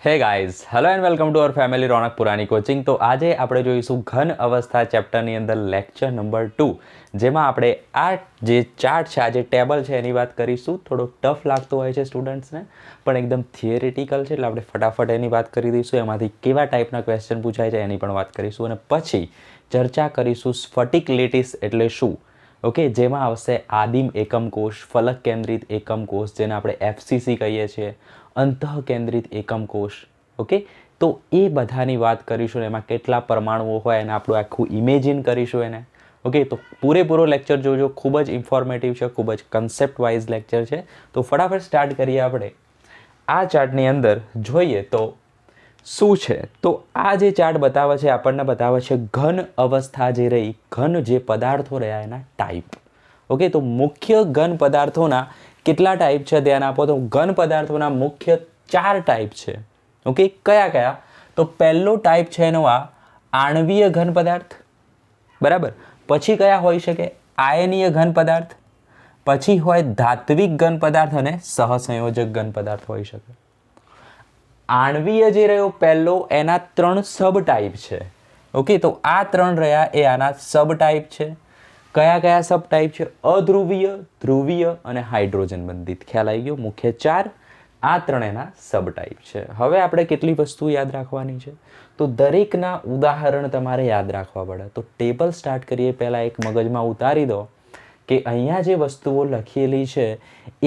હે guys, hello and welcome to our family Ronak Purani coaching. તો આજે આપણે જોઈશું ઘન અવસ્થા ચેપ્ટરની અંદર લેક્ચર નંબર 2, જેમાં આપણે આ જે ચાર્ટ છે, આ જે ટેબલ છે એની વાત કરીશું. થોડો ટફ લાગતો હોય છે સ્ટુડન્ટ્સને, પણ એકદમ થિયરિટિકલ છે, એટલે આપણે ફટાફટ એની વાત કરી દઈશું. એમાંથી કેવા ટાઈપના ક્વેશ્ચન પૂછાય છે એની પણ વાત કરીશું, અને પછી ચર્ચા કરીશું સ્ફટિક લેટિસ એટલે શું. ઓકે, જેમાં આવશે આદિમ એકમ કોષ, ફલક કેન્દ્રિત એકમ કોષ, જેને આપણે FCC કહીએ છીએ, અંતઃ કેન્દ્રિત એકમ કોષ. ઓકે, તો એ બધાની વાત કરીશું. એમાં કેટલા પરમાણુઓ હોય એને આપણું આખું ઇમેજિન કરીશું એને. ઓકે, તો પૂરેપૂરો લેક્ચર જોજો, ખૂબ જ ઇન્ફોર્મેટિવ છે, ખૂબ જ કન્સેપ્ટ વાઇઝ લેક્ચર છે. તો ફટાફટ સ્ટાર્ટ કરીએ. આપણે આ ચાર્ટની અંદર જોઈએ તો શું છે, તો આ જે ચાર્ટ બતાવે છે આપણને બતાવે છે ઘન અવસ્થા જે રહી, ઘન જે પદાર્થો રહ્યા એના ટાઈપ. ઓકે, તો મુખ્ય ઘન પદાર્થોના કેટલા ટાઈપ છે ધ્યાન આપો. તો ઘન પદાર્થોના મુખ્ય 4 ટાઈપ છે. ઓકે, કયા કયા? તો પહેલો ટાઈપ છે એનો આ આણ્વીય ઘન પદાર્થ, બરાબર. પછી કયા હોઈ શકે? આયનીય ઘન પદાર્થ. પછી હોય ધાત્વિક ઘન પદાર્થ અને સહસંયોજક ઘન પદાર્થ હોઈ શકે. આણ્વીય જે રહ્યો પહેલો, એના 3 સબ ટાઈપ છે. ઓકે, તો આ 3 રહ્યા એ આના સબ ટાઈપ છે. કયા કયા સબ ટાઈપ છે? અધ્રુવીય, ધ્રુવીય અને હાઇડ્રોજન બંધિત. ખ્યાલ આવી ગયો? મુખ્ય 4, આ 3 એના સબ ટાઈપ છે. હવે આપણે કેટલી વસ્તુ યાદ રાખવાની છે, તો દરેકના ઉદાહરણ તમારે યાદ રાખવા પડે. તો ટેબલ સ્ટાર્ટ કરીએ પહેલાં એક મગજમાં ઉતારી દો કે અહીંયા જે વસ્તુઓ લખેલી છે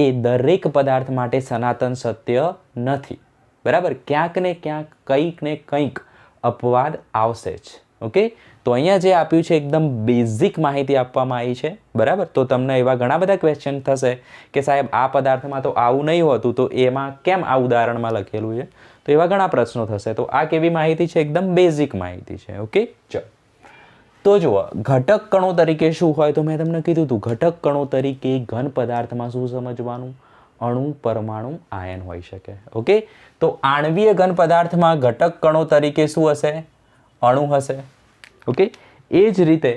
એ દરેક પદાર્થ માટે સનાતન સત્ય નથી, બરાબર. ક્યાંક ને ક્યાંક, કંઈક ને કંઈક અપવાદ આવશે જ. ઓકે, તો અહીંયા જે આપ્યું છે એકદમ બેઝિક માહિતી આપવામાં આવી છે, બરાબર. તો તમને એવા ઘણા બધા ક્વેશ્ચન થશે કે સાહેબ આ પદાર્થમાં તો આવું નહીં હોતું, તો એમાં કેમ આ ઉદાહરણમાં લખેલું છે? તો એવા ઘણા પ્રશ્નો થશે. તો આ કેવી માહિતી છે? એકદમ બેઝિક માહિતી છે. ઓકે, ચલો. તો જુઓ, ઘટક કણો તરીકે શું હોય? તો મેં તમને કીધું હતું, ઘટક કણો તરીકે ઘન પદાર્થમાં શું સમજવાનું? અણુ, પરમાણુ, આયન હોઈ શકે. ઓકે, તો આણ્વીય ઘન પદાર્થમાં ઘટક કણો તરીકે શું હશે? અણુ હશે. ઓકે, એ જ રીતે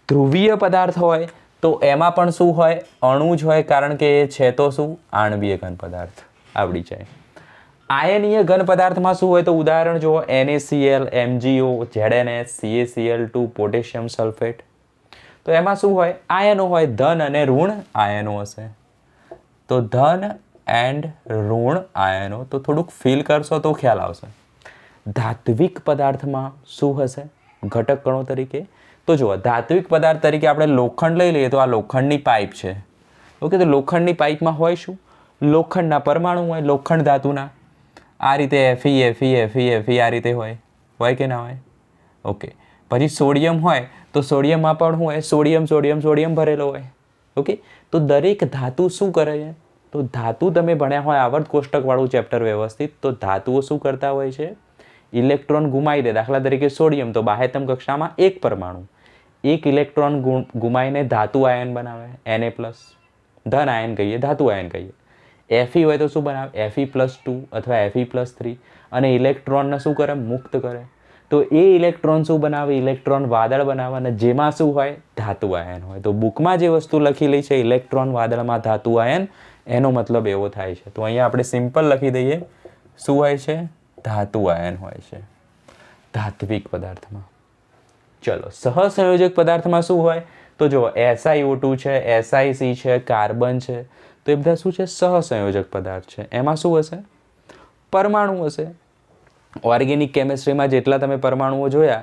ધ્રુવીય પદાર્થ હોય તો એમાં પણ શું હોય? અણુ જ હોય, કારણ કે એ છે તો શું? આણ્વીય ઘન પદાર્થ. આવડી જાય. આયનીય ઘન પદાર્થમાં શું હોય? તો ઉદાહરણ જુઓ, NaCl, MgO, ZnS, CaCl2, potassium sulphate. તો એમાં શું હોય? આયનો હોય, ધન અને ઋણ આયનો હશે. તો ધન એન્ડ ઋણ આયનો. તો થોડુંક ફીલ કરશો તો ખ્યાલ આવશે. ધાત્વિક પદાર્થમાં શું હશે ઘટક કણો તરીકે? તો જુઓ, ધાત્વિક પદાર્થ તરીકે આપણે લોખંડ લઈ લઈએ તો આ લોખંડની પાઇપ છે. ઓકે, તો લોખંડની પાઇપમાં હોય શું? લોખંડના પરમાણુ હોય, લોખંડ ધાતુના. આ રીતે Fe આ રીતે હોય કે ના હોય? ઓકે, પછી સોડિયમ હોય તો સોડિયમમાં પણ હોય સોડિયમ ભરેલો હોય. ઓકે, તો દરેક ધાતુ શું કરે છે? તો ધાતુ તમે ભણ્યા હોય આવર્ત કોષ્ટકવાળું ચેપ્ટર વ્યવસ્થિત, તો ધાતુઓ શું કરતા હોય છે? ઇલેક્ટ્રોન ગુમાવી દે. દાખલા તરીકે સોડિયમ, તો બાહ્યતમ કક્ષામાં એક પરમાણુ, એક ઇલેક્ટ્રોન ગુમાવીને ધાતુ આયન બનાવે, Na+, ધન આયન કહીએ, ધાતુ આયન કહીએ. Fe હોય તો શું બનાવે? Fe+2 અથવા Fe+3, અને ઇલેક્ટ્રોનને શું કરે? મુક્ત કરે. તો એ ઇલેક્ટ્રોન શું બનાવે? ઇલેક્ટ્રોન વાદળ બનાવે, અને જેમાં શું હોય? ધાતુ આયન હોય. તો બુકમાં જે વસ્તુ લખેલી છે ઇલેક્ટ્રોન વાદળમાં ધાતુ આયન, એનો મતલબ એવો થાય છે. તો અહીંયા આપણે સિમ્પલ લખી દઈએ, શું હોય છે? ધાતુ આયન હોય છે ધાત્વિક પદાર્થમાં. ચલો, સહસંયોજક પદાર્થમાં શું હોય? તો જો SiO2 છે, SiC છે, કાર્બન છે, તો એ બધા શું છે? સહસંયોજક પદાર્થ છે. એમાં શું હશે? પરમાણુ હશે. ઓર્ગેનિક કેમિસ્ટ્રીમાં જેટલા તમે પરમાણુઓ જોયા,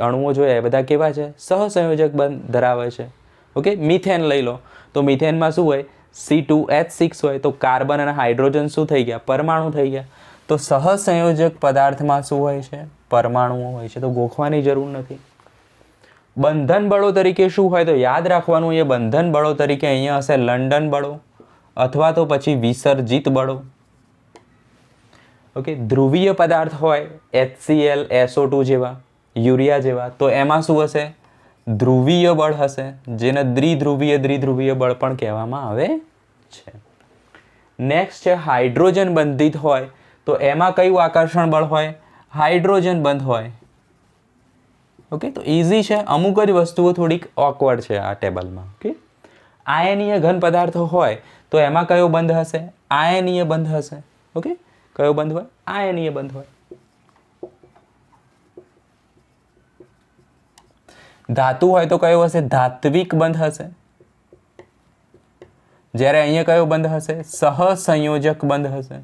અણુઓ જોયા, એ બધા કેવા છે? સહસંયોજક બંધ ધરાવે છે. ઓકે, મિથેન લઈ લો તો મિથેનમાં શું હોય? C2H6 હોય. તો કાર્બન અને હાઇડ્રોજન શું થઈ ગયા? પરમાણુ થઈ ગયા. તો સહસંયોજક પદાર્થમાં શું હોય છે? પરમાણુઓ હોય છે. તો ગોખવાની જરૂર નથી. બંધન બળો તરીકે શું હોય? તો યાદ રાખવાનું, એ બંધન બળો તરીકે અહીંયા હશે લંડન બળો અથવા તો પછી વિસર્જિત બળો. ઓકે, ધ્રુવીય પદાર્થ હોય HCl, SO2 જેવા, યુરિયા જેવા, તો એમાં શું હશે? ધ્રુવીય બળ હશે, જેને દ્વિધ્રુવીય બળ પણ કહેવામાં આવે છે. નેક્સ્ટ છે હાઇડ્રોજન બંધિત હોય, તો એમાં કયું આકર્ષણ બળ હોય? હાઇડ્રોજન બંધ હોય. ઓકે, તો ઇઝી છે. અમુક જ વસ્તુઓ થોડીક ઓકવર્ડ છે આ ટેબલમાં. ઓકે, આયનીય ઘન પદાર્થો હોય તો એમાં કયો બંધ હશે? આયનીય બંધ હશે. ઓકે, કયો બંધ હોય? આયનીય બંધ હોય. ધાતુ હોય તો કયો હશે? ધાત્વિક બંધ હશે. જ્યારે અહીંયા કયો બંધ હશે? સહસંયોજક બંધ હશે.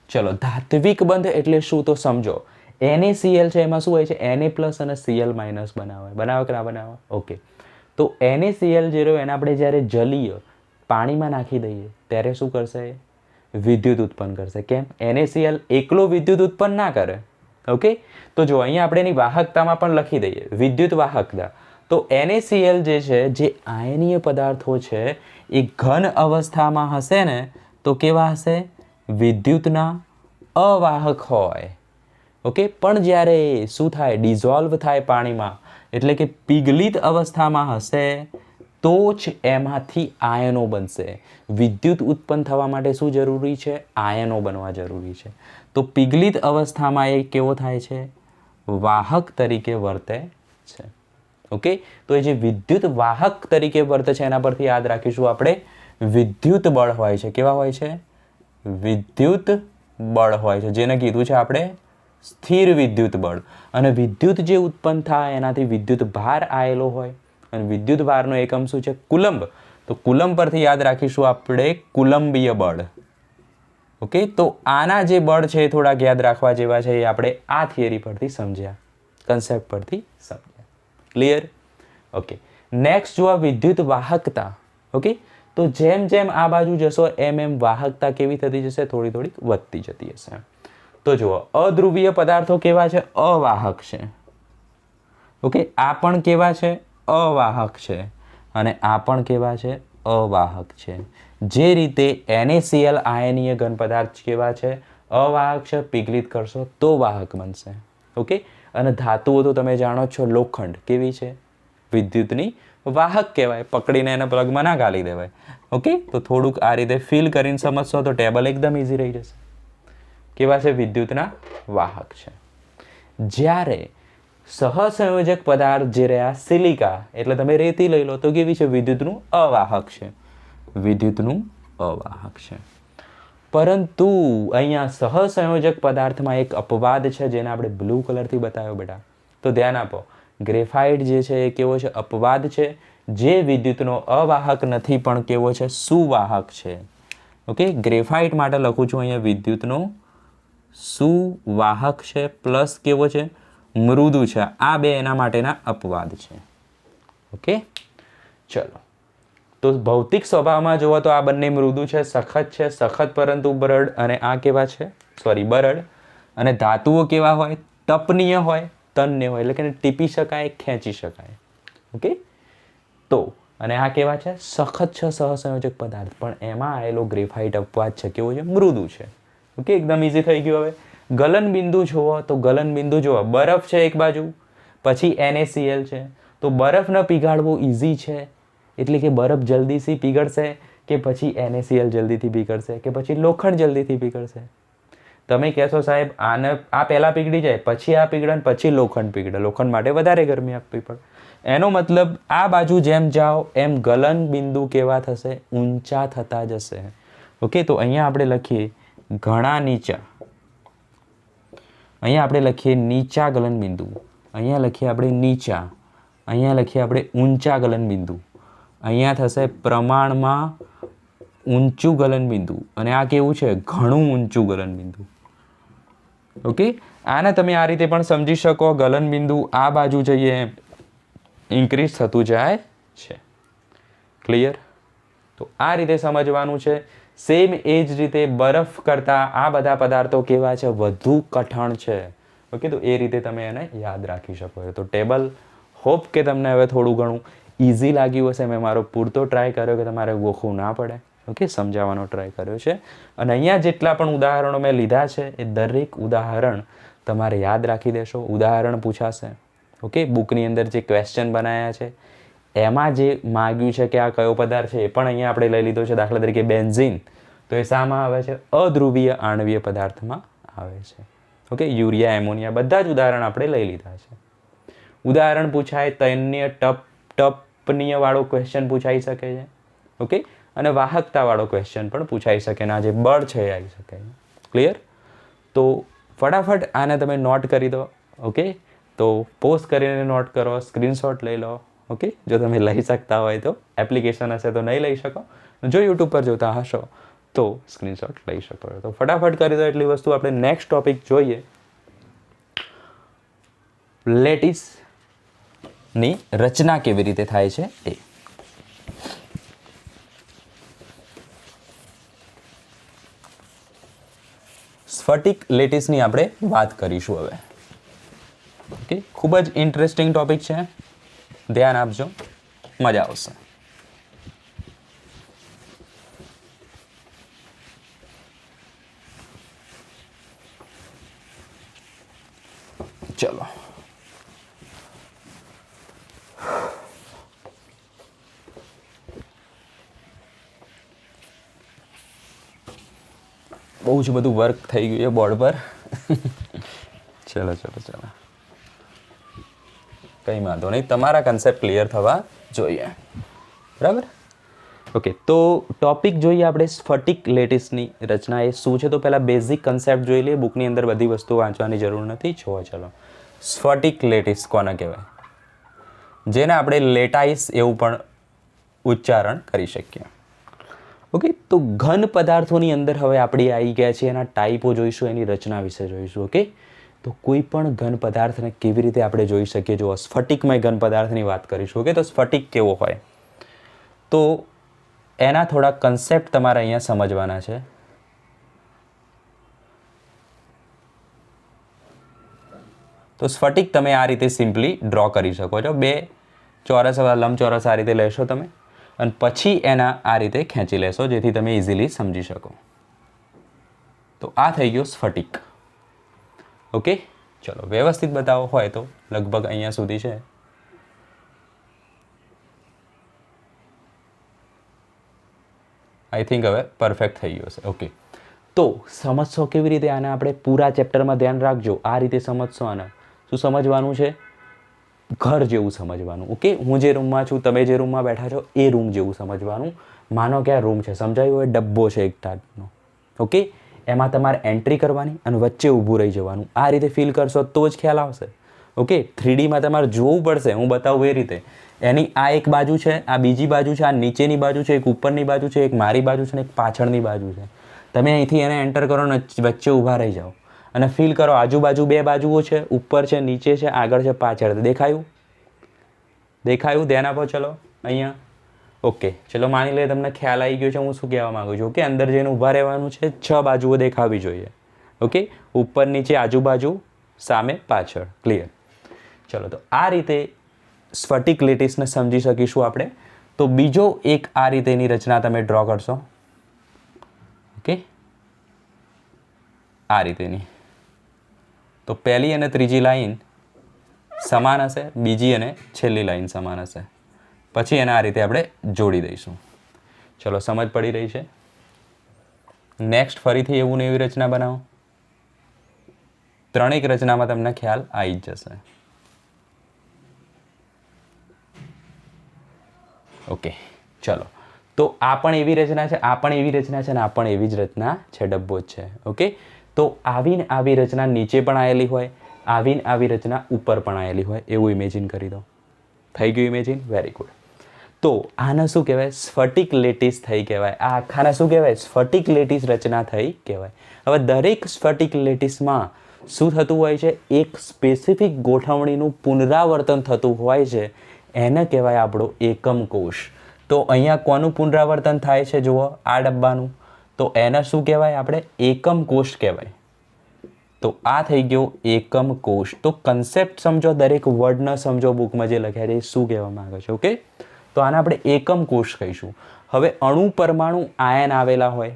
ચલો, ધાત્વિક બંધ એટલે શું તો સમજો. NaCl છે એમાં શું હોય છે? Na+ અને Cl- બનાવે કે ના બનાવે? ઓકે, તો NaCl જે રહ્યો એને આપણે જ્યારે જલીય પાણીમાં નાખી દઈએ ત્યારે શું કરશે? વિદ્યુત ઉત્પન્ન કરશે. કેમ? NaCl એકલો વિદ્યુત ઉત્પન્ન ના કરે. ઓકે, તો જો અહીંયા આપણે એની વાહકતામાં પણ લખી દઈએ વિદ્યુત વાહકતા. તો NaCl જે છે, જે આયનીય પદાર્થો છે એ ઘન અવસ્થામાં હશે ને તો કેવા હશે? વિદ્યુતના અવાહક હોય. ઓકે, પણ જ્યારે શું થાય? ડિઝોલ્વ થાય પાણીમાં, એટલે કે પીગલિત અવસ્થામાં હશે તો જ એમાંથી આયનો બનશે. વિદ્યુત ઉત્પન્ન થવા માટે શું જરૂરી છે? આયનો બનવા જરૂરી છે. તો પીગલિત અવસ્થામાં એ કેવો થાય છે? વાહક તરીકે વર્તે છે. ઓકે, તો એ જે વિદ્યુત વાહક તરીકે વર્તે છે એના પરથી યાદ રાખીશું આપણે વિદ્યુત બળ હોય છે. કેવા હોય છે? વિદ્યુત બળ હોય છે, જેને કીધું છે આપણે સ્થિર વિદ્યુત બળ. અને વિદ્યુત જે ઉત્પન્ન થાય એનાથી વિદ્યુત ભાર આવેલો હોય, અને વિદ્યુત ભારનો એકમ શું છે? કુલંબ. તો કુલંબ પરથી યાદ રાખીશું આપણે કુલંબીય બળ. ઓકે, તો આના જે બળ છે એ થોડાક યાદ રાખવા જેવા છે, એ આપણે આ થિયરી પરથી સમજ્યા, કન્સેપ્ટ પરથી સમજ્યા. ક્લિયર? ઓકે, નેક્સ્ટ જો વિદ્યુત વાહકતા. ઓકે, તો જેમ જેમ આ બાજુ જશો એમ વાહકતા કેવી થતી જશે? થોડી થોડી વધતી જતી હશે. તો જુઓ, અધ્રુવીય પદાર્થો કેવા છે? અવાહક છે. ઓકે, આ પણ કેવા છે? અવાહક છે. અને આ પણ કેવા છે? અવાહક છે. જે રીતે NaCl આયનીય ઘન પદાર્થ કેવા છે? અવાહક છે. પીગલિત કરશો તો વાહક બનશે. ઓકે, અને ધાતુઓ તો તમે જાણો છો, લોખંડ કેવી છે? વિદ્યુતની વાહક કહેવાય. પકડીને એને પ્લગમાં ના ગાલી દેવાય. ઓકે, તો થોડુંક આ રીતે ફીલ કરીને સમજશો તો ટેબલ એકદમ ઇઝી રહી જશે. કેવા છે? વિદ્યુતના વાહક છે. જ્યારે સહસંયોજક પદાર્થ જે રહ્યા સિલિકા, એટલે તમે રેતી લઈ લો તો કેવી છે? વિદ્યુતનું અવાહક છે. વિદ્યુતનું અવાહક છે. પરંતુ અહીંયા સહસંયોજક પદાર્થમાં એક અપવાદ છે, જેને આપણે બ્લુ કલરથી બતાવ્યો બેટા. તો ધ્યાન આપો, ગ્રેફાઇટ જે છે એ કેવો છે? અપવાદ છે, જે વિદ્યુતનો અવાહક નથી પણ કેવો છે? સુવાહક છે. ઓકે, ગ્રેફાઇટ માટે લખું છું અહીંયા વિદ્યુતનો સુવાહક છે, પ્લસ કેવો છે? મૃદુ છે. આ બે એના માટેના અપવાદ છે. ઓકે, ચલો, તો ભૌતિક સ્વભાવમાં જુઓ તો આ બંને મૃદુ છે, સખત છે, સખત પરંતુ બરડ. અને આ કેવા છે? બરડ. અને ધાતુઓ કેવા હોય? તપનીય હોય, તન્ય હોય, એટલે કે ટીપી શકાય, ખેંચી શકાય. ઓકે, તો અને આ કેવા છે? સખત છે, સહસંયોજક પદાર્થ. પણ એમાં આવેલો ગ્રેફાઇટ અપવાદ છે, કેવો છે? મૃદુ છે. ઓકે, એકદમ ઇઝી થઈ ગયું. હવે ગલન બિંદુ જુઓ તો ગલન બિંદુ જુઓ, બરફ છે એક બાજુ, પછી NaCl છે. તો બરફને પીગાળવો ઇઝી છે, એટલે કે બરફ જલ્દીથી પીગળશે, કે પછી NaCl જલ્દીથી પીગળશે, કે પછી લોખંડ જલ્દીથી પીગળશે? તમે કહેશો સાહેબ આને આ પહેલાં પીગળી જાય, પછી આ પીગળે, પછી લોખંડ પીગળે. લોખંડ માટે વધારે ગરમી આપવી પડે. એનો મતલબ આ બાજુ જેમ જાઓ એમ ગલન બિંદુ કેવા થશે? ઊંચા થતા જશે. ઓકે, તો અહીંયા આપણે લખીએ ઘણા નીચા. અહીંયા આપણે લખીએ નીચા ગલન બિંદુ. અહીંયા લખીએ આપણે નીચા. અહીંયા લખીએ આપણે ઊંચા ગલન બિંદુ. અહીંયા થશે પ્રમાણમાં ઊંચું ગલન બિંદુ. અને આ કેવું છે? ઘણું ઊંચું ગલન બિંદુ. ઓકે, આને તમે આ રીતે પણ સમજી શકો. ગલન બિંદુ આ બાજુ જઈએ ઇન્ક્રીઝ થતું જાય છે. ક્લિયર? તો આ રીતે સમજવાનું છે. સેમ એ જ રીતે બરફ કરતાં આ બધા પદાર્થો કેવા છે? વધુ કઠણ છે. ઓકે, તો એ રીતે તમે એને યાદ રાખી શકો છો. તો ટેબલ હોપ કે તમને હવે થોડું ઘણું ઇઝી લાગ્યું હશે. મેં મારો પૂરતો ટ્રાય કર્યો કે તમારે ગોખવું ના પડે. ઓકે, સમજાવવાનો ટ્રાય કર્યો છે. અને અહીંયા જેટલા પણ ઉદાહરણો મેં લીધા છે એ દરેક ઉદાહરણ તમારે યાદ રાખી દેશો. ઉદાહરણ પૂછાશે. ઓકે, બુકની અંદર જે ક્વેશ્ચન બનાવ્યા છે એમાં જે માગ્યું છે કે આ કયો પદાર્થ છે એ પણ અહીંયા આપણે લઈ લીધો છે. દાખલા તરીકે બેન્ઝીન, તો એ શામાં આવે છે? અધ્રુવીય આણવીય પદાર્થમાં આવે છે. ઓકે, યુરિયા, એમોનિયા, બધા જ ઉદાહરણ આપણે લઈ લીધા છે. ઉદાહરણ પૂછાય, તન્ય ટપનીય વાળો ક્વેશ્ચન પૂછાઈ શકે છે. ઓકે, અને વાહકતાવાળો ક્વેશ્ચન પણ પૂછાઈ શકે ને આ જે બળ છે એ આવી શકે. ક્લિયર? તો ફટાફટ આને તમે નોટ કરી દો. ઓકે, તો પોઝ કરીને નોટ કરો, સ્ક્રીનશોટ લઈ લો. ઓકે, જો તમે લઈ શકતા હોય તો. એપ્લિકેશન હશે તો નહીં લઈ શકો, જો યુટ્યુબ પર જોતા હશો તો સ્ક્રીનશોટ લઈ શકો. તો ફટાફટ કરી દો એટલી વસ્તુ. આપણે નેક્સ્ટ ટોપિક જોઈએ, લેટિસની રચના કેવી રીતે થાય છે એ. સ્ફટિક લેટિસની આપણે વાત કરીશું હવે. ઓકે, ખૂબ જ ઇન્ટરેસ્ટિંગ ટોપિક છે, ધ્યાન આપજો, મજા આવશે. ચલો, બહુ જ બધું વર્ક થઈ ગયું છે બોર્ડ પર. ચલો ચલો ચલો, કંઈ વાંધો નહીં, તમારા કન્સેપ્ટ ક્લિયર થવા જોઈએ. બરાબર? ઓકે, તો ટોપિક જોઈએ આપણે સ્ફટિક લેટિસની રચના એ શું છે. તો પહેલાં બેઝિક કન્સેપ્ટ જોઈ લઈએ. બુકની અંદર બધી વસ્તુ વાંચવાની જરૂર નથી. ચલો, સ્ફટિક લેટિસ કોને કહેવાય? જેને આપણે લેટાઇસ એવું પણ ઉચ્ચારણ કરી શકીએ. ઓકે, તો ઘન પદાર્થોની અંદર હવે આપણે આવી ગયા છીએ, એના ટાઈપો જોઈશું, એની રચના વિશે જોઈશું. ઓકે, તો કોઈ પણ ઘન પદાર્થને કેવી રીતે આપણે જોઈ શકીએ? જો સ્ફટિકમય ઘન પદાર્થની વાત કરીશું. ઓકે, તો સ્ફટિક કેવો હોય, તો એના થોડા કન્સેપ્ટ તમારે અહીંયા સમજવાના છે. તો સ્ફટિક તમે આ રીતે સિમ્પલી ડ્રો કરી શકો છો. બે ચોરસ લંબચોરસ આ રીતે લેશો તમે, અને પછી એના આ રીતે ખેંચી લેશો, જેથી તમે ઇઝીલી સમજી શકો. તો આ થઈ ગયો સ્ફટિક. ઓકે, ચલો વ્યવસ્થિત બતાવો હોય તો લગભગ અહીંયા સુધી છે. આઈ થિંક હવે પરફેક્ટ થઈ ગયો છે. ઓકે, તો સમજશો કેવી રીતે આને? આપણે પૂરા ચેપ્ટરમાં ધ્યાન રાખજો. આ રીતે સમજશો આને. શું સમજવાનું છે? ઘર જેવું સમજવાનું. ઓકે, હું જે રૂમમાં છું, તમે જે રૂમમાં બેઠા છો એ રૂમ જેવું સમજવાનું. માનો કે આ રૂમ છે, સમજાયું હોય? ડબ્બો છે એક ટાઈપનો. ઓકે, એમાં તમારે એન્ટ્રી કરવાની અને વચ્ચે ઊભું રહી જવાનું. આ રીતે ફીલ કરશો તો જ ખ્યાલ આવશે. ઓકે, 3Dમાં તમારે જોવું પડશે, હું બતાવું એ રીતે. એની આ એક બાજુ છે, આ બીજી બાજુ છે, આ નીચેની બાજુ છે, એક ઉપરની બાજુ છે, એક મારી બાજુ છે ને એક પાછળની બાજુ છે. તમે અહીંથી એને એન્ટર કરો ને વચ્ચે ઊભા રહી જાઓ અને ફીલ કરો આજુબાજુ બે બાજુઓ છે, ઉપર છે, નીચે છે, આગળ છે, પાછળ. દેખાયું? દેખાયું? ધ્યાન આપો. ચલો અહીંયા. ઓકે, ચલો માની લે તમને ખ્યાલ આવી ગયો છે હું શું કહેવા માગું છું. ઓકે, અંદર જઈને ઊભા રહેવાનું છે. 6 બાજુઓ દેખાવી જોઈએ. ઓકે, ઉપર નીચે આજુબાજુ સામે પાછળ. ક્લિયર? ચલો, તો આ રીતે સ્ફટિક લેટિસને સમજી શકીશું આપણે. તો બીજો એક આ રીતેની રચના તમે ડ્રો કરશો. ઓકે, આ રીતેની. તો પહેલી અને ત્રીજી લાઈન સમાન હશે, બીજી અને છેલ્લી લાઈન સમાન હશે. પછી એને આ રીતે આપણે જોડી દઈશું. ચલો, સમજ પડી રહી છે? નેક્સ્ટ ફરીથી એવું ને એવી રચના બનાવો. ત્રણેક રચનામાં તમને ખ્યાલ આવી જ જશે. ઓકે, ચલો, તો આ પણ એવી રચના છે, આ પણ એવી રચના છે, અને આ પણ એવી જ રચના છે, ડબ્બો જ છે. ઓકે, તો આવીને આવી રચના નીચે પણ આવેલી હોય, આવીને આવી રચના ઉપર પણ આવેલી હોય, એવું ઇમેજિન કરી દો. થઈ ગયું ઇમેજિન? Very good. તો આને શું કહેવાય? સ્ફટિક લેટિસ થઈ કહેવાય. આ આખાને શું કહેવાય? સ્ફટિક લેટિસ રચના થઈ કહેવાય. હવે દરેક સ્ફટિક લેટિસમાં શું થતું હોય છે? એક સ્પેસિફિક ગોઠવણીનું પુનરાવર્તન થતું હોય છે. એને કહેવાય આપણો એકમ કોષ. તો અહીંયા કોનું પુનરાવર્તન થાય છે? જુઓ, આ ડબ્બાનું. તો એને શું કહેવાય? આપણે એકમ કોષ કહેવાય. તો આ થઈ ગયો એકમ કોષ. તો કન્સેપ્ટ સમજો, દરેક વર્ડને સમજો, બુકમાં જે લખ્યા છે એ શું કહેવા માંગે છે. ઓકે, તો આને આપણે એકમ કોષ કહીશું. હવે અણુ પરમાણુ આયન આવેલા હોય,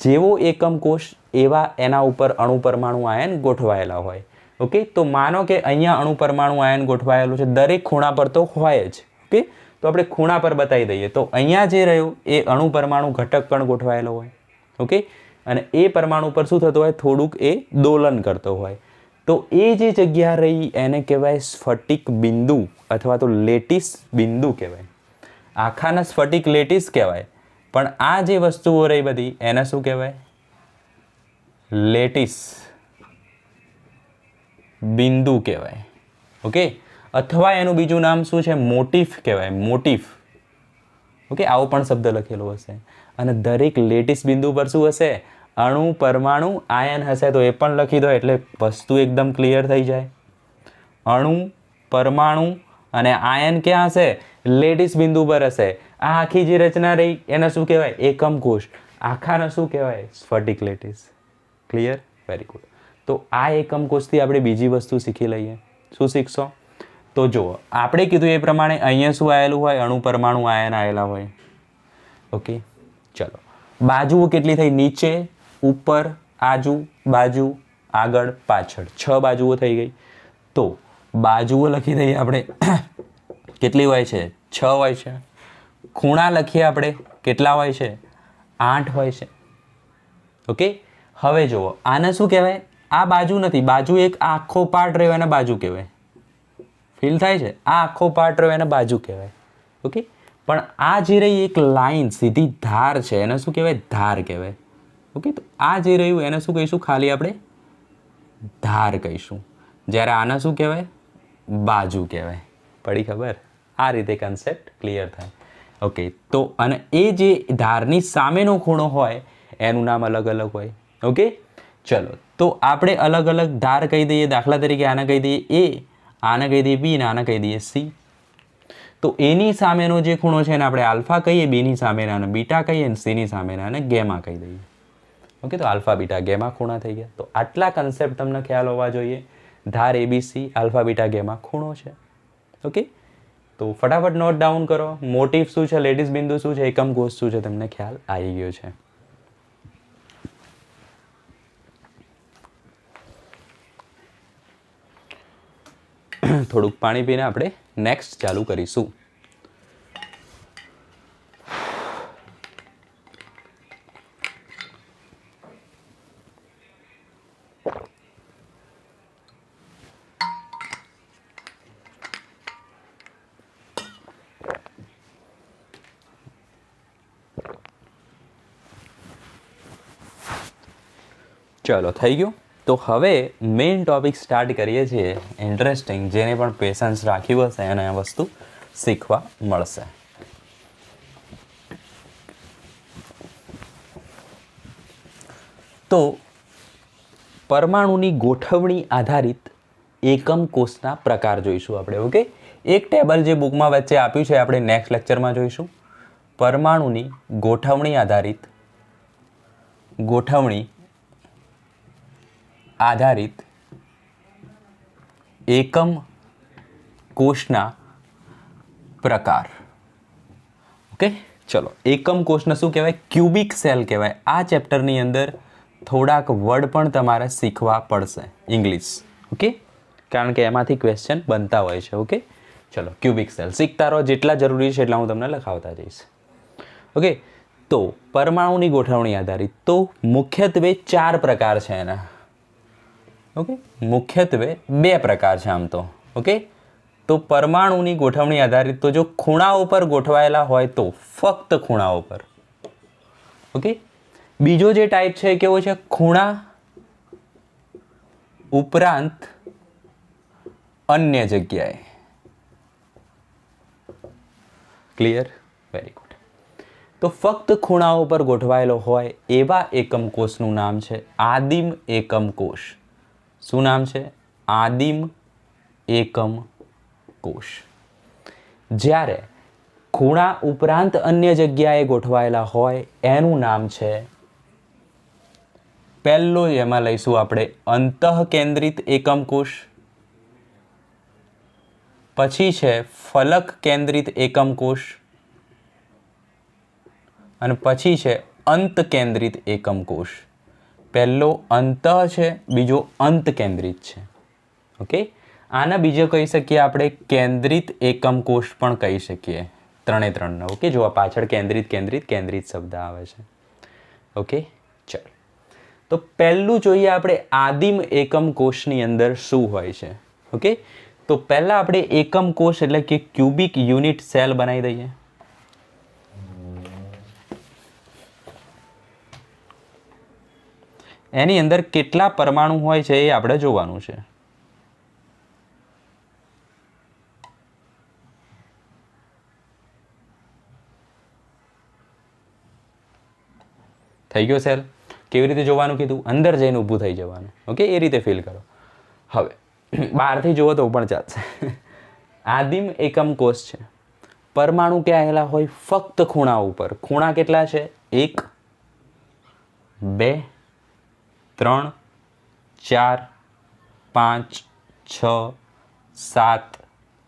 જેવો એકમ કોષ એવા એના ઉપર અણુ પરમાણુ આયન ગોઠવાયેલા હોય. ઓકે, તો માનો કે અહીંયા અણુ પરમાણુ આયન ગોઠવાયેલું છે, દરેક ખૂણા પર તો હોય જ. ઓકે, તો આપણે ખૂણા પર બતાવી દઈએ. તો અહીંયા જે રહ્યું એ અણુ પરમાણુ ઘટક કણ ગોઠવાયેલો હોય. ઓકે, અને એ પરમાણુ પર શું થતું હોય? થોડુંક એ દોલન કરતો હોય. તો એ જે જગ્યા રહી એને કહેવાય સ્ફટિક બિંદુ અથવા તો લેટિસ બિંદુ કહેવાય. આખાને સ્ફટિક લેટિસ કહેવાય. પણ આ જે વસ્તુઓ રહી બધી એને શું કહેવાય? લેટિસ બિંદુ કહેવાય. ઓકે, અથવા એનું બીજું નામ શું છે? મોટિફ કહેવાય. મોટિફ. ઓકે, આવો પણ શબ્દ લખેલો હશે. અને દરેક લેટિસ બિંદુ પર શું હશે? અણુ, પરમાણુ, આયન હશે. તો એ પણ લખી દો એટલે વસ્તુ એકદમ ક્લિયર થઈ જાય. અણુ, પરમાણુ અને આયન ક્યાં હશે? લેટિસ બિંદુ પર હશે. આ આખી જે રચના રહી એને શું કહેવાય? એકમ કોષ. આખાને શું કહેવાય? સ્ફટિક લેટિસ. ક્લિયર? Very good. તો આ એકમ કોષથી આપણે બીજી વસ્તુ શીખી લઈએ. શું શીખશો? તો જુઓ, આપણે કીધું એ પ્રમાણે અહીંયા શું આવેલું હોય? અણુ, પરમાણુ, આયન આવેલા હોય. ઓકે, ચલો. બાજુઓ કેટલી થઈ? નીચે, ઉપર, આજુ, બાજુ, આગળ, પાછળ. 6 બાજુઓ થઈ ગઈ. તો બાજુઓ લખી દઈએ આપણે. કેટલી હોય છે? 6 હોય છે. ખૂણા લખીએ આપણે. કેટલા હોય છે? 8 હોય છે. ઓકે, હવે જુઓ, આને શું કહેવાય? આ બાજુ નથી. બાજુ એક આખો પાર્ટ રહ્યો એને બાજુ કહેવાય. ફીલ થાય છે? આ આખો પાર્ટ રહ્યો એને બાજુ કહેવાય. ઓકે, પણ આ જે રહી એક લાઈન સીધી ધાર છે એને શું કહેવાય? ધાર કહેવાય. ઓકે, તો આ જે રહ્યું એને શું કહીશું? ખાલી આપણે ધાર કહીશું. જ્યારે આને શું કહેવાય? બાજુ કહેવાય. પડી ખબર? આ રીતે કન્સેપ્ટ ક્લિયર થાય. ઓકે, તો અને એ જે ધારની સામેનો ખૂણો હોય એનું નામ અલગ અલગ હોય. ઓકે, ચલો. તો આપણે અલગ અલગ ધાર કહી દઈએ. દાખલા તરીકે આને કહી દઈએ એ, આને કહી દઈએ બી અને આને કહી દઈએ સી. તો એની સામેનો જે ખૂણો છે એને આપણે આલ્ફા કહીએ, બીની સામેનાને બીટા કહીએ અને સીની સામેનાને ગેમા કહી દઈએ. ઓકે, તો આલ્ફા, બીટા, ગેમા ખૂણા થઈ ગયા. તો આટલા કન્સેપ્ટ તમને ખ્યાલ હોવા જોઈએ. ધાર એબીસી, આલ્ફા, બીટા, ગેમા ખૂણો છે. ઓકે, તો ફટાફટ નોટ ડાઉન કરો. મોટિફ શું છે? લેટિસ બિંદુ શું છે? એકમ કોષ શું છે? તમને ખ્યાલ આવી ગયો છે. થોડુંક પાણી પીને આપણે નેક્સ્ટ ચાલુ કરીશું. ચલો, થઈ ગયું. તો હવે મેઇન ટોપિક સ્ટાર્ટ કરીએ છીએ. ઇન્ટરેસ્ટિંગ, જેને પણ પેશન્સ રાખ્યું હશે એને આ વસ્તુ શીખવા મળશે. તો પરમાણુની ગોઠવણી આધારિત એકમ કોષના પ્રકાર જોઈશું આપણે. ઓકે, એક ટેબલ જે બુકમાં વચ્ચે આપ્યું છે આપણે નેક્સ્ટ લેક્ચરમાં જોઈશું. પરમાણુની ગોઠવણી આધારિત એકમ કોષના પ્રકાર. ઓકે, ચલો. એકમ કોષને શું કહેવાય? ક્યુબિક સેલ કહેવાય. આ ચેપ્ટરની અંદર થોડાક વર્ડ પણ તમારે શીખવા પડશે ઇંગ્લિશ. ઓકે, કારણ કે એમાંથી ક્વેશ્ચન બનતા હોય છે. ઓકે, ચલો. ક્યુબિક સેલ શીખતા રહો. જેટલા જરૂરી છે એટલા હું તમને લખાવતા જઈશ. ઓકે, તો પરમાણુની ગોઠવણી આધારિત તો મુખ્યત્વે 4 પ્રકાર છે એના. ઓકે, મુખ્યત્વે 2 પ્રકાર છે આમ તો. ઓકે, તો પરમાણુની ગોઠવણી આધારિત તો જો ખૂણાઓ પર ગોઠવાયેલા હોય તો ફક્ત ખૂણાઓ પર. ઓકે, બીજો જે ટાઈપ છે કેવો છે? ખૂણા ઉપરાંત અન્ય જગ્યાએ. ક્લિયર? Very good. તો ફક્ત ખૂણાઓ પર ગોઠવાયેલો હોય એવા એકમ કોષનું નામ છે આદિમ એકમ કોષ. શું નામ છે? આદિમ એકમ કોષ. જ્યારે ખૂણા ઉપરાંત અન્ય જગ્યાએ ગોઠવાયેલા હોય એનું નામ છે, પહેલો એમાં લઈશું આપણે અંતઃકેન્દ્રિત એકમ કોષ. પછી છે ફલક કેન્દ્રિત એકમ કોષ અને પછી છે અંત કેન્દ્રિત એકમ કોષ. પહેલો અંત છે, બીજો અંત કેન્દ્રિત છે. ઓકે, આના બીજો કહી શકીએ આપણે કેન્દ્રિત એકમ કોષ પણ કહી શકીએ. 3 એ 3. ઓકે, જો આ પાછળ કેન્દ્રિત શબ્દ આવે છે. ઓકે, ચાલો. તો પહેલું જોઈએ આપણે આદિમ એકમ કોષની અંદર શું હોય છે. ઓકે, તો પહેલા આપણે એકમ કોષ એટલે કે ક્યુબિક યુનિટ સેલ બનાવી દઈએ. એની અંદર કેટલા પરમાણુ હોય છે એ આપણે જોવાનું છે. થઈ ગયો સેલ? કેવી રીતે જોવાનું કીધું? અંદર જઈને ઊભું થઈ જવાનું. ઓકે, એ રીતે ફીલ કરો. હવે બહારથી જુઓ તો પણ ચાલશે. આદિમ એકમ કોષ છે. પરમાણુ ક્યાં આવેલા હોય? ફક્ત ખૂણા ઉપર. ખૂણા કેટલા છે? 1 2 3 4 5 6 7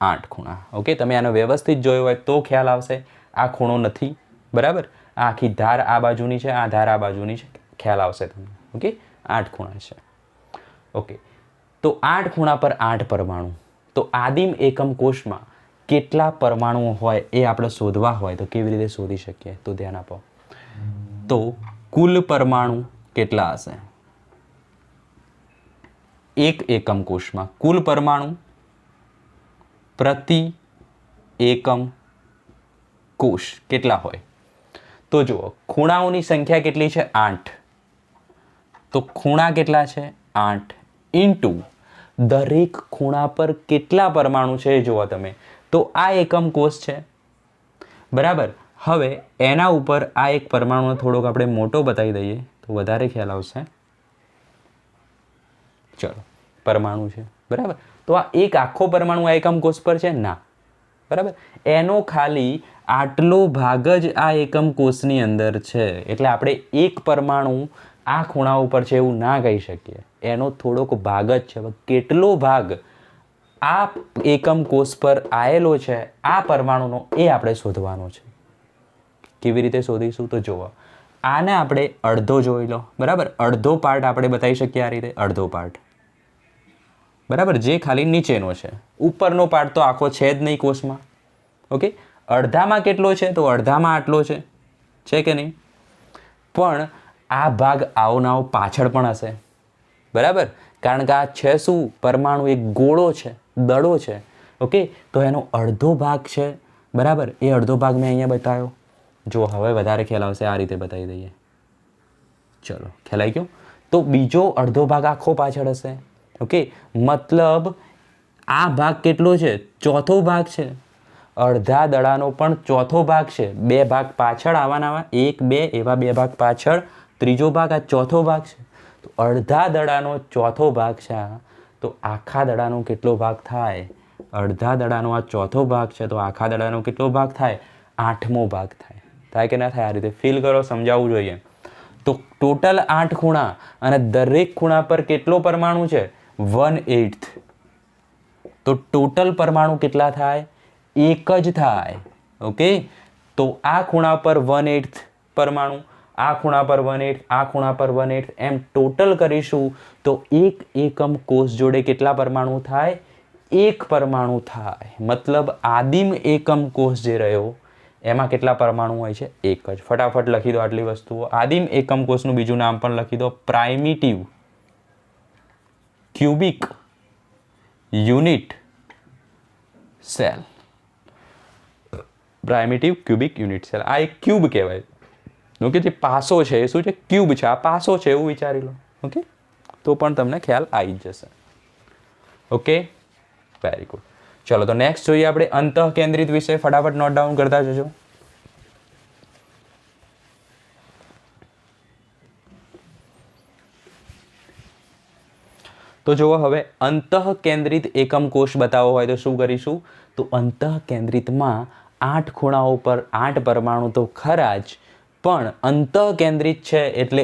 8 ખૂણા. ઓકે, તમે આનો વ્યવસ્થિત જોયો હોય તો ખ્યાલ આવશે. આ ખૂણો નથી, બરાબર? આ આખી ધાર આ બાજુની છે, આ ધાર આ બાજુની છે, ખ્યાલ આવશે તમને. ઓકે, 8 ખૂણા છે. ઓકે, તો 8 ખૂણા પર 8 પરમાણુ. તો આદિમ એકમ કોષમાં કેટલા પરમાણુઓ હોય એ આપણે શોધવા હોય તો કેવી રીતે શોધી શકીએ? તો ધ્યાન આપો. તો કુલ પરમાણુ કેટલા હશે? એક એકમ કોષમાં કુલ પરમાણુ પ્રતિ એકમ કોષ કેટલા હોય? તો જુઓ, ખૂણાઓની સંખ્યા કેટલી છે? 8. તો ખૂણા કેટલા છે? 8 ઇન્ટુ દરેક ખૂણા પર કેટલા પરમાણુ છે એ જુઓ તમે. તો આ એકમ કોષ છે, બરાબર? હવે એના ઉપર આ એક પરમાણુ થોડોક આપણે મોટો બતાવી દઈએ તો વધારે ખ્યાલ આવશે. ચલો, પરમાણુ છે, બરાબર? તો આ એક આખો પરમાણુ આ એકમ કોષ પર છે? ના, બરાબર? એનો ખાલી આટલો ભાગ જ આ એકમ કોષની અંદર છે. એટલે આપણે એક પરમાણુ આ ખૂણા ઉપર છે એવું ના કહી શકીએ. એનો થોડોક ભાગ જ છે. કેટલો ભાગ આ એકમ કોષ પર આવેલો છે આ પરમાણુનો એ આપણે શોધવાનો છે. કેવી રીતે શોધીશું? તો જુઓ, આને આપણે અડધો જોઈ લો, બરાબર? અડધો પાર્ટ આપણે બતાવી શકીએ આ રીતે. અડધો પાર્ટ, બરાબર? જે ખાલી નીચેનો છે. ઉપરનો પાર્ટ તો આખો છે જ નહીં કોષમાં. ઓકે, અડધામાં કેટલો છે? તો અડધામાં આટલો છે કે નહીં? પણ આ ભાગ આવનાવ પાછળ પણ હશે, બરાબર? કારણ કે આ છે શું? પરમાણુ એક ગોળો છે, દડો છે. ઓકે, તો એનો અડધો ભાગ છે, બરાબર? એ અડધો ભાગ મેં અહીંયા બતાવ્યો. જો હવે વધારે ખ્યાલ આવશે, આ રીતે બતાવી દઈએ. ચલો, ખ્યાલ આવી ગયો? તો બીજો અડધો ભાગ આખો પાછળ હશે. ઓકે, મતલબ આ ભાગ કેટલો છે? ચોથો ભાગ છે. અડધા દડાનો પણ ચોથો ભાગ છે. 2 ભાગ પાછળ આવવાના, 1 2 એવા 2 ભાગ પાછળ, ત્રીજો ભાગ આ ચોથો ભાગ છે. તો અડધા દડાનો ચોથો ભાગ છે આ. તો આખા દડાનો કેટલો ભાગ થાય? અડધા દડાનો આ ચોથો ભાગ છે, તો આખા દડાનો કેટલો ભાગ થાય? 8મો ભાગ થાય. થાય કે ના થાય? આ રીતે ફીલ કરો, સમજાવવું જોઈએ. તો ટોટલ 8 ખૂણા અને દરેક ખૂણા પર કેટલો પરમાણુ છે? 1/8. તો ટોટલ પરમાણુ કેટલા થાય? એક જ થાય. ઓકે, તો આ ખૂણા પર 1/8 પરમાણુ, આ ખૂણા પર 1/8, આ ખૂણા પર 1/8, એમ ટોટલ કરીશું તો એક એકમ કોષ જોડે કેટલા પરમાણુ થાય? 1 પરમાણુ થાય. મતલબ આદિમ એકમ કોષ જે રહ્યો એમાં કેટલા પરમાણુ હોય છે? 1 જ. ફટાફટ લખી દો આટલી વસ્તુઓ. આદિમ એકમ કોષનું બીજું નામ પણ લખી દો, primitive cubic unit cell. Primitive cubic unit cell. આ એક ક્યુબ કહેવાય. ઓકે, જે પાસો છે એ શું છે? ક્યુબ છે. આ પાસો છે એવું વિચારી લો. ઓકે, તો પણ તમને ખ્યાલ આવી જ જશે. Okay, very good. ચલો, તો નેક્સ્ટ જોઈએ આપણે અંતઃકેન્દ્રિત વિશે. ફટાફટ નોટ ડાઉન કરતા જજો. તો જુઓ, હવે અંતઃકેન્દ્રિત એકમ કોષ બતાવવો હોય તો શું કરીશું? તો અંતઃકેન્દ્રિતમાં 8 ખૂણાઓ પર 8 પરમાણુ તો ખરા જ, પણ અંતઃકેન્દ્રિત છે એટલે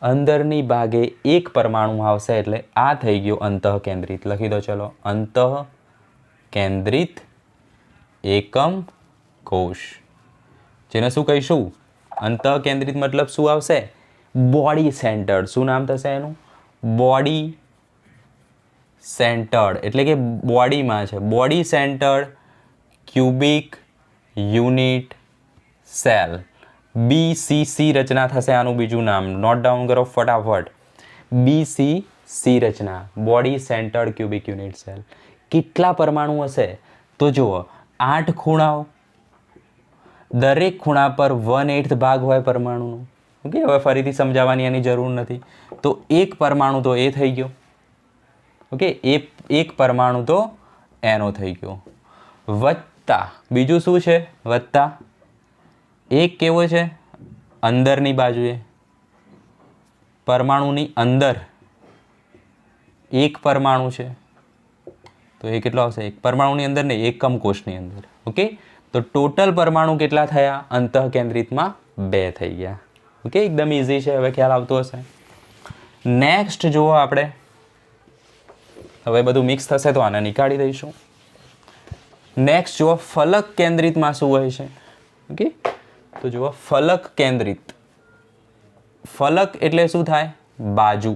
અંદરની ભાગે 1 પરમાણુ આવશે. એટલે આ થઈ ગયો અંતઃકેન્દ્રિત. લખી દો. ચલો, અંતઃકેન્દ્રિત એકમ કોષ, જેને શું કહીશું? અંતઃકેન્દ્રિત મતલબ શું આવશે? Body centred. શું નામ થશે એનું? Body centred. એટલે કે બોડીમાં છે. Body centred cubic unit cell. BCC રચના થશે આનું બીજું નામ. નોટ ડાઉન કરો ફટાફટ. BCC રચના, body centred cubic unit cell. કેટલા પરમાણુ હશે? તો જુઓ, 8 ખૂણાઓ, દરેક ખૂણા પર 1/8 ભાગ હોય પરમાણુનો. ઓકે, હવે ફરીથી સમજાવવાની એની જરૂર નથી. તો એક પરમાણુ તો એ થઈ ગયો. ઓકે, એક પરમાણુ તો એનો થઈ ગયો. વત્તા બીજું શું છે? વત્તા એક કેવો છે? અંદરની બાજુએ પરમાણુની અંદર એક પરમાણુ છે, તો એ કેટલો આવશે? એક પરમાણુની અંદર ને એકમ કોષની અંદર. ઓકે, તો ટોટલ પરમાણુ કેટલા થયા? અંતઃકેન્દ્રિતમાં 2 થઈ ગયા. ઓકે, એકદમ ઇઝી છે, હવે ખ્યાલ આવતો હશે. નેક્સ્ટ જુઓ આપણે, હવે બધું મિક્સ થશે તો આને નીકાળી દઈશું. નેક્સ્ટ જુઓ ફલક કેન્દ્રિતમાં શું હોય છે? ઓકે, તો જુઓ ફલક કેન્દ્રિત. ફલક એટલે શું થાય? બાજુ.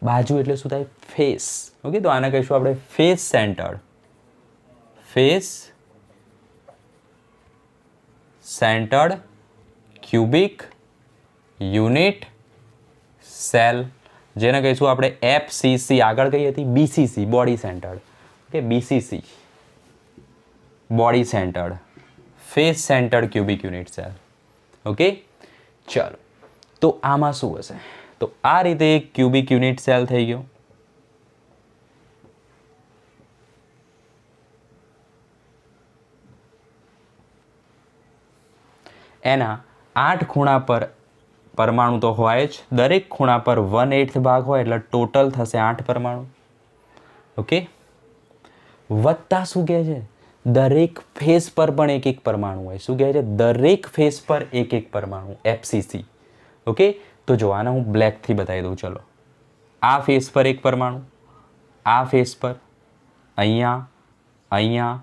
બાજુ એટલે શું થાય? ફેસ. ઓકે, તો આને કહીશું આપણે face centred. Face centred cubic unit cell, જેને કહીશું આપણે FCC. આગળ કઈ હતી? BCC, body centred. Okay, BCC body centred, face centred cubic unit cell. Okay, ચલો, તો આમાં શું હશે? તો આ રીતે એક ક્યુબિક યુનિટ સેલ થઈ ગયો. એના 8 ખૂણા પર પરમાણુ તો હોય જ. દરેક ખૂણા પર 1/8 ભાગ હોય એટલે ટોટલ થશે 8 પરમાણુ. ઓકે, વત્તા શું કહે છે? દરેક ફેસ પર પણ એક એક પરમાણુ હોય. શું કહે છે? દરેક ફેસ પર એક એક પરમાણુ, FCC. ઓકે, તો જો આને હું બ્લેકથી બતાવી દઉં. ચલો, આ ફેસ પર એક પરમાણુ, આ ફેસ પર, અહીંયા, અહીંયા,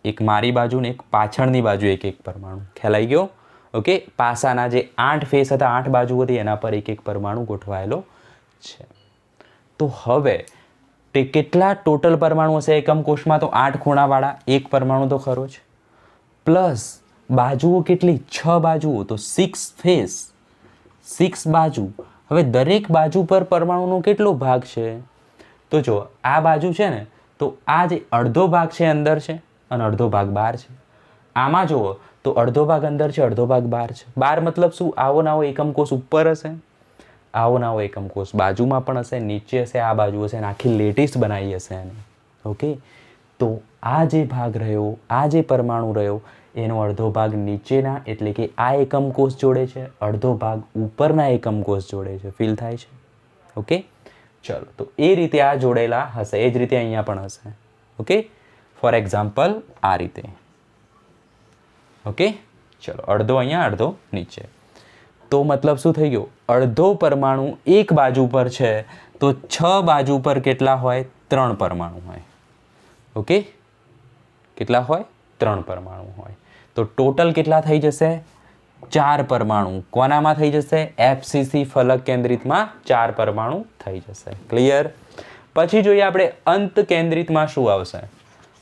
એક મારી બાજુ ને એક પાછળની બાજુ એક એક પરમાણુ. ખ્યાલ આવી ગયો? ઓકે, પાસાના જે 8 ફેસ હતા, 8 બાજુ હતી, એના પર એક એક પરમાણુ ગોઠવાયેલો છે. તો હવે તે કેટલા ટોટલ પરમાણુ હશે એકમ કોષમાં? તો 8 ખૂણાવાળા એક પરમાણુ તો ખરો જ, પ્લસ બાજુઓ કેટલી? 6 બાજુઓ, તો 6 ફેસ, 6 બાજુ. હવે દરેક બાજુ પર પરમાણુનો કેટલો ભાગ છે? તો જો આ બાજુ છે ને, તો આ જે અડધો ભાગ છે અંદર છે અને અડધો ભાગ બહાર છે. આમાં જુઓ તો અડધો ભાગ અંદર છે, અડધો ભાગ બહાર છે. બહાર મતલબ શું? આવો નાવો એકમ કોષ ઉપર હશે, આવો નાવો એકમ કોષ બાજુમાં પણ હશે, નીચે હશે, આ બાજુ હશે, આખી લેટિસ બનાવી હશે એને. ઓકે, તો આ જે ભાગ રહ્યો, આ જે પરમાણુ રહ્યો, એનો અડધો ભાગ નીચેના એટલે કે આ એકમ કોષ જોડે છે, અડધો ભાગ ઉપરના એકમ કોષ જોડે છે. ફીલ થાય છે? ઓકે, ચલો, તો એ રીતે આ જોડેલા હશે. એ જ રીતે અહીંયા પણ હશે. ઓકે, ફોર એક્ઝામ્પલ આ રીતે. ઓકે, ચલો, અડધો અહીંયા, અડધો નીચે. તો મતલબ શું થઈ ગયો? અડધો પરમાણુ એક બાજુ પર છે, તો 6 બાજુ પર કેટલા હોય? 3 પરમાણુ હોય. ઓકે, કેટલા હોય? 3 પરમાણુ હોય. તો ટોટલ કેટલા થઈ જશે? 4 પરમાણુ. કોનામાં થઈ જશે? FCC ફલક કેન્દ્રિતમાં 4 પરમાણુ થઈ જશે. ક્લિયર? પછી જોઈએ આપણે અંત કેન્દ્રિતમાં શું આવશે.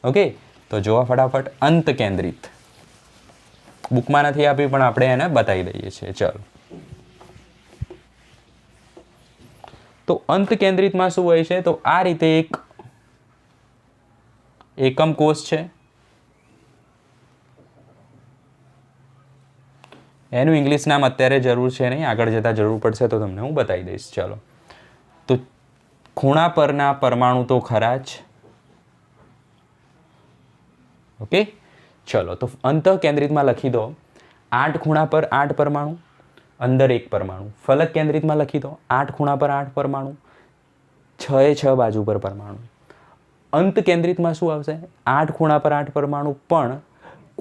ઓકે, તો જોવા ફટાફટ. અંત કેન્દ્રિત બુકમાં નથી આપી પણ આપણે એને બતાવી દઈએ છીએ. ચલો, તો અંત કેન્દ્રિતમાં શું હોય છે? તો આ રીતે એક એકમ કોષ છે, એનું ઇંગ્લિશ નામ અત્યારે જરૂર છે નહીં, આગળ જતાં જરૂર પડશે તો તમને હું બતાવી દઈશ. ચલો, તો ખૂણા પરના પરમાણુ તો ખરા જ. ઓકે, ચલો, તો અંત કેન્દ્રિતમાં લખી દો 8 ખૂણા પર 8 પરમાણુ, અંદર એક પરમાણુ. ફલક કેન્દ્રિતમાં લખી દો 8 ખૂણા પર 8 પરમાણુ, 6 એ 6 બાજુ પર પરમાણુ. અંત કેન્દ્રિતમાં શું આવશે? 8 ખૂણા પર 8 પરમાણુ, પણ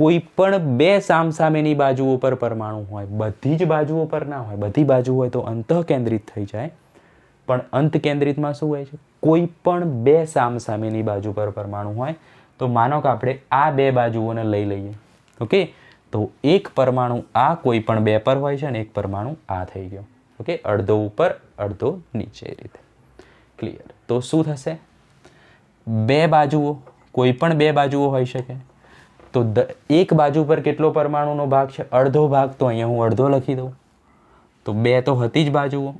કોઈ પણ 2 સામસામેની બાજુઓ પર પરમાણુ હોય. બધી જ બાજુઓ પર ના હોય. બધી બાજુ હોય તો અંત કેન્દ્રિત થઈ જાય, પણ અંત કેન્દ્રિતમાં શું હોય છે? કોઈ પણ 2 સામસામેની બાજુ પર પરમાણુ હોય. તો માનો કે આપણે આ 2 બાજુઓને લઈ લઈએ. ઓકે, તો એક પરમાણુ આ કોઈ પણ 2 પર હોય છે અને એક પરમાણુ આ થઈ ગયો. ઓકે, અડધો ઉપર, અડધો નીચે, એ રીતે. ક્લિયર? તો શું થશે? 2 બાજુઓ, કોઈ પણ 2 બાજુઓ હોઈ શકે. તો એક બાજુ પર કેટલો પરમાણુનો ભાગ છે? અડધો ભાગ. તો અહીંયા હું અડધો લખી દઉં. તો 2 તો હતી જ બાજુઓ,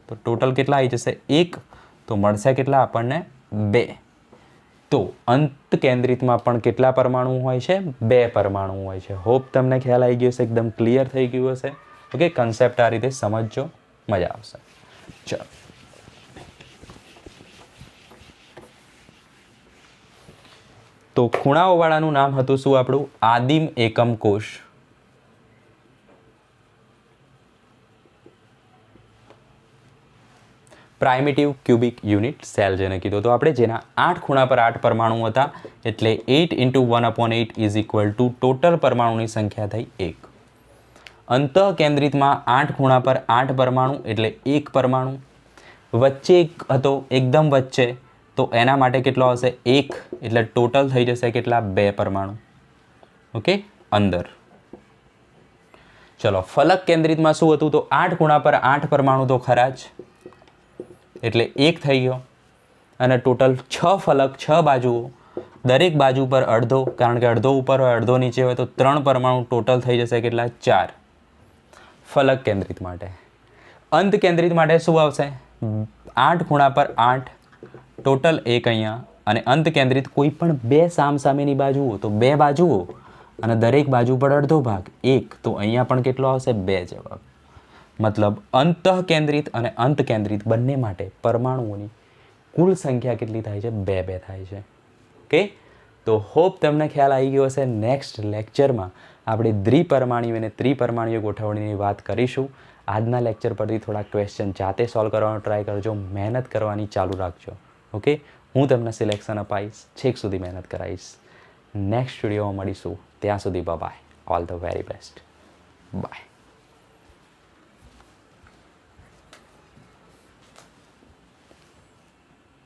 તો ટોટલ કેટલા આવી જશે? 1. તો મળશે કેટલા આપણને? 2. તો અંત કેન્દ્રિતમાં પણ કેટલા પરમાણુ હોય છે? 2 પરમાણુ હોય છે. હોપ તમને ખ્યાલ આવી ગયો હશે, એકદમ ક્લિયર થઈ ગયું હશે. ઓકે, કન્સેપ્ટ આ રીતે સમજજો, મજા આવશે. ચલો, તો ખૂણાઓવાળાનું નામ હતું શું આપણું? આદિમ એકમ કોષ. પ્રાઇમિટિવ ક્યુબિક યુનિટ સેલ જેને કીધું. તો આપણે જેના 8 ખૂણા પર 8 પરમાણુ હતા, એટલે 8 × 1/8 ઇઝ ઇક્વલ ટુ ટોટલ પરમાણુની સંખ્યા થઈ 1. અંતઃકેન્દ્રિતમાં 8 ખૂણા પર 8 પરમાણુ એટલે 1 પરમાણુ. વચ્ચે એક હતો, એકદમ વચ્ચે, તો એના માટે કેટલો આવશે? 1, એટલે ટોટલ થઈ જશે કેટલા? 2 પરમાણુ. ઓકે, અંદર. ચલો, ફલક કેન્દ્રિતમાં શું હતું? તો 8 ખૂણા પર 8 પરમાણુ તો ખરા જ, એટલે 1 થઈ ગયો. અને ટોટલ 6 ફલક, 6 બાજુઓ, દરેક બાજુ પર અડધો, કારણ કે અડધો ઉપર હોય અડધો નીચે હોય, તો 3 પરમાણુ ટોટલ થઈ જશે કેટલા? 4. ફલક કેન્દ્રિત માટે. અંત કેન્દ્રિત માટે શું આવશે? 8 ખૂણા પર 8, ટોટલ 1 અહીંયા. અને અંત કેન્દ્રિત કોઈ પણ 2 સામસામેની બાજુઓ, તો 2 બાજુઓ અને દરેક બાજુ પર અડધો ભાગ 1, તો અહીંયા પણ કેટલો આવશે? 2 જવાબ. મતલબ અંતઃ કેન્દ્રિત અને અંત કેન્દ્રિત બંને માટે પરમાણુઓની કુલ સંખ્યા કેટલી થાય છે? 2 થાય છે. ઓકે, તો હોપ તમને ખ્યાલ આવી ગયો હશે. નેક્સ્ટ લેક્ચરમાં આપણે દ્વિપરમાણુઓ અને ત્રિપરમાણુઓ ગોઠવણીની વાત કરીશું. આજના લેક્ચર પરથી થોડા ક્વેશ્ચન જાતે સોલ્વ કરવાનો ટ્રાય કરજો, મહેનત કરવાની ચાલુ રાખજો. ઓકે, હું તમને સિલેક્શન અપાઈશ, છેક સુધી મહેનત કરાવીશ. નેક્સ્ટ વિડીયોમાં મળીશું, ત્યાં સુધી bye. All the very best. By.